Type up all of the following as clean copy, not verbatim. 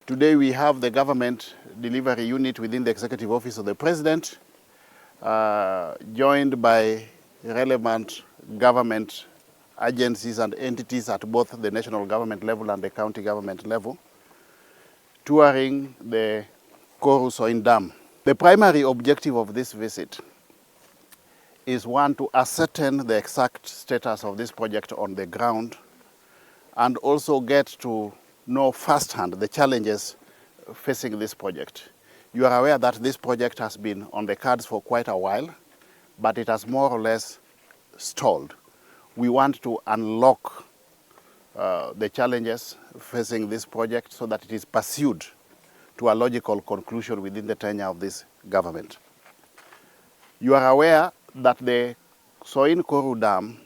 Today we have the government delivery unit within the Executive Office of the President, joined by relevant government agencies and entities at both the national government level and the county government level, touring the Koru-Soin Dam. The primary objective of this visit is one, to ascertain the exact status of this project on the ground and also get to know firsthand the challenges facing this project. You are aware that this project has been on the cards for quite a while, but it has more or less stalled. We want to unlock the challenges facing this project so that it is pursued to a logical conclusion within the tenure of this government. You are aware that the Soin Koru Dam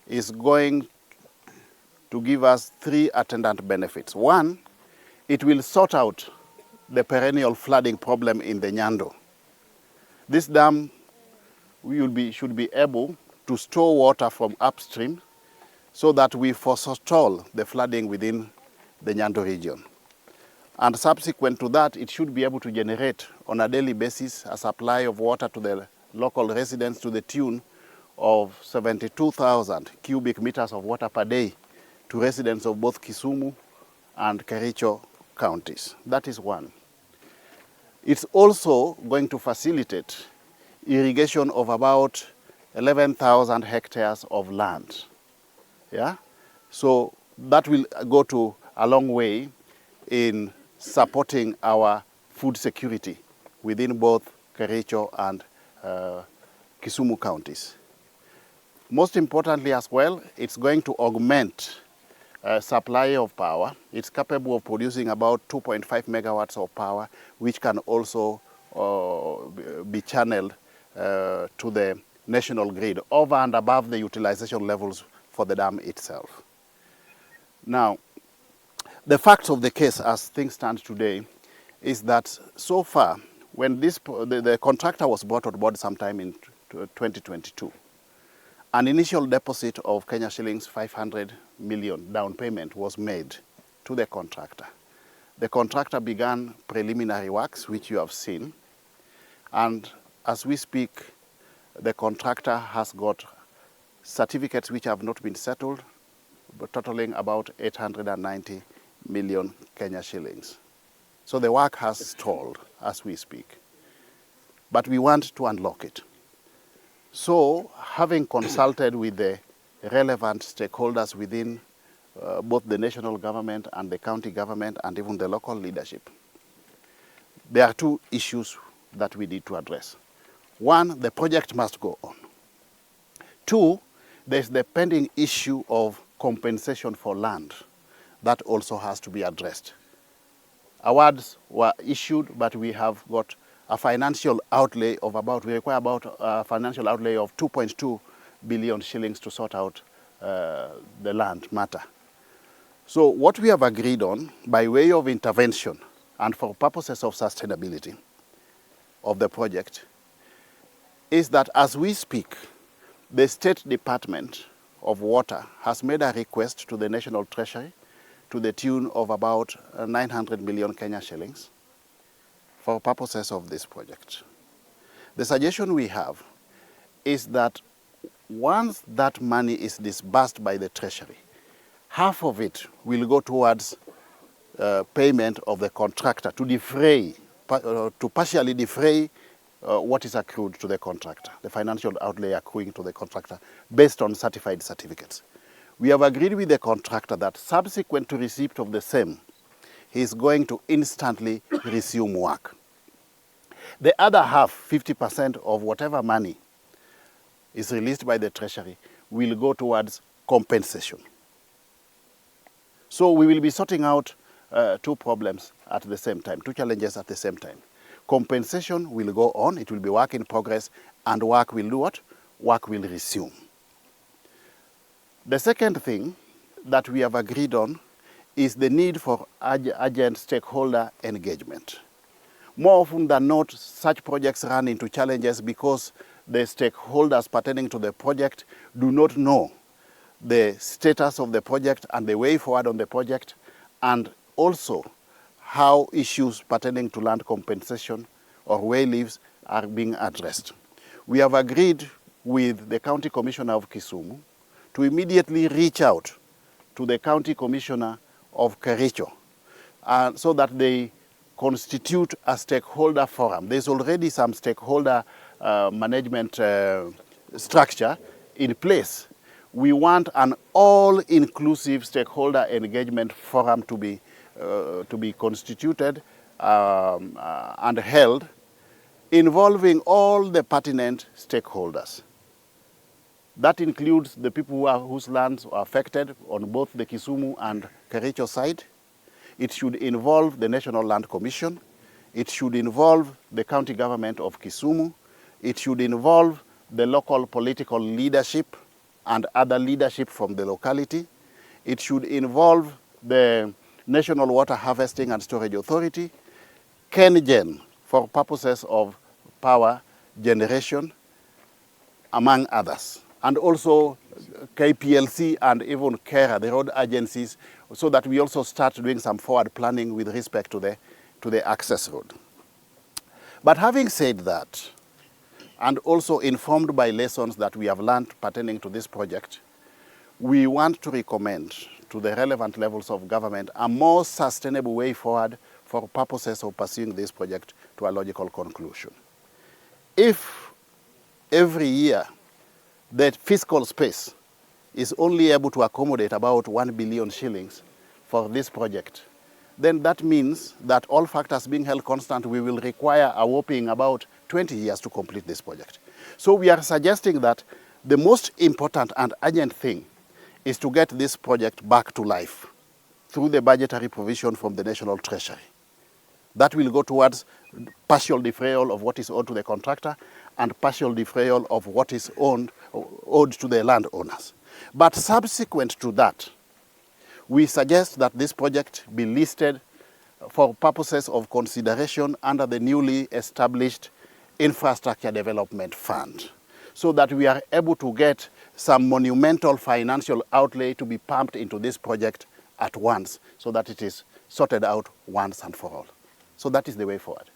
is going to give us 3 attendant benefits. One, it will sort out the perennial flooding problem in the Nyando. This dam should be able to store water from upstream so that we forestall the flooding within the Nyando region. And subsequent to that, it should be able to generate on a daily basis a supply of water to the local residents to the tune of 72,000 cubic meters of water per day to residents of both Kisumu and Kericho counties. That is one. It's also going to facilitate irrigation of about 11,000 hectares of land. Yeah? So that will go to a long way in supporting our food security within both Kericho and Kisumu counties. Most importantly as well, it's going to augment supply of power. It's capable of producing about 2.5 megawatts of power, which can also be channeled to the national grid over and above the utilization levels for the dam itself. Now, the facts of the case as things stand today is that so far, when the contractor was brought on board sometime in 2022, an initial deposit of Kenya shillings 500 million down payment was made to the contractor. The contractor began preliminary works, which you have seen, and as we speak, the contractor has got certificates which have not been settled, but totaling about 890 million Kenya shillings. So the work has stalled as we speak, but we want to unlock it. So, having consulted with the relevant stakeholders within both the national government and the county government and even the local leadership, there are 2 issues that we need to address. One, the project must go on. 2, there's the pending issue of compensation for land. That also has to be addressed. Awards were issued, but we have got a financial outlay of we require about a financial outlay of 2.2 billion shillings to sort out the land matter. So what we have agreed on by way of intervention and for purposes of sustainability of the project is that as we speak, the State Department of Water has made a request to the National Treasury to the tune of about 900 million Kenya shillings for purposes of this project. The suggestion we have is that once that money is disbursed by the Treasury, half of it will go towards payment of the contractor to partially defray what is accrued to the contractor, the financial outlay accruing to the contractor based on certified certificates. We have agreed with the contractor that subsequent to receipt of the same, he is going to instantly resume work. The other half, 50% of whatever money is released by the Treasury, will go towards compensation. So we will be sorting out 2 problems at the same time, 2 challenges at the same time. Compensation will go on, it will be work in progress, and work will do what? Work will resume. The second thing that we have agreed on is the need for urgent stakeholder engagement. More often than not, such projects run into challenges because the stakeholders pertaining to the project do not know the status of the project and the way forward on the project, and also how issues pertaining to land compensation or way leaves are being addressed. We have agreed with the County Commissioner of Kisumu to immediately reach out to the County Commissioner of Kericho so that they constitute a stakeholder forum. There's already some stakeholder management structure in place. We want an all-inclusive stakeholder engagement forum to be constituted and held, involving all the pertinent stakeholders. That includes the people whose lands are affected on both the Kisumu and Kericho side. It should involve the National Land Commission. It should involve the county government of Kisumu. It should involve the local political leadership and other leadership from the locality. It should involve the National Water Harvesting and Storage Authority, KenGen for purposes of power generation, among others, and also KPLC and even KERA, the road agencies, so that we also start doing some forward planning with respect to the access road. But having said that, and also informed by lessons that we have learned pertaining to this project, we want to recommend to the relevant levels of government a more sustainable way forward for purposes of pursuing this project to a logical conclusion. If every year the fiscal space is only able to accommodate about 1 billion shillings for this project, then that means that all factors being held constant, we will require a whopping about 20 years to complete this project. So we are suggesting that the most important and urgent thing is to get this project back to life through the budgetary provision from the National Treasury. That will go towards partial defrayal of what is owed to the contractor and partial defrayal of what is owed to the landowners. But subsequent to that, we suggest that this project be listed for purposes of consideration under the newly established Infrastructure Development Fund, so that we are able to get some monumental financial outlay to be pumped into this project at once, so that it is sorted out once and for all. So that is the way forward.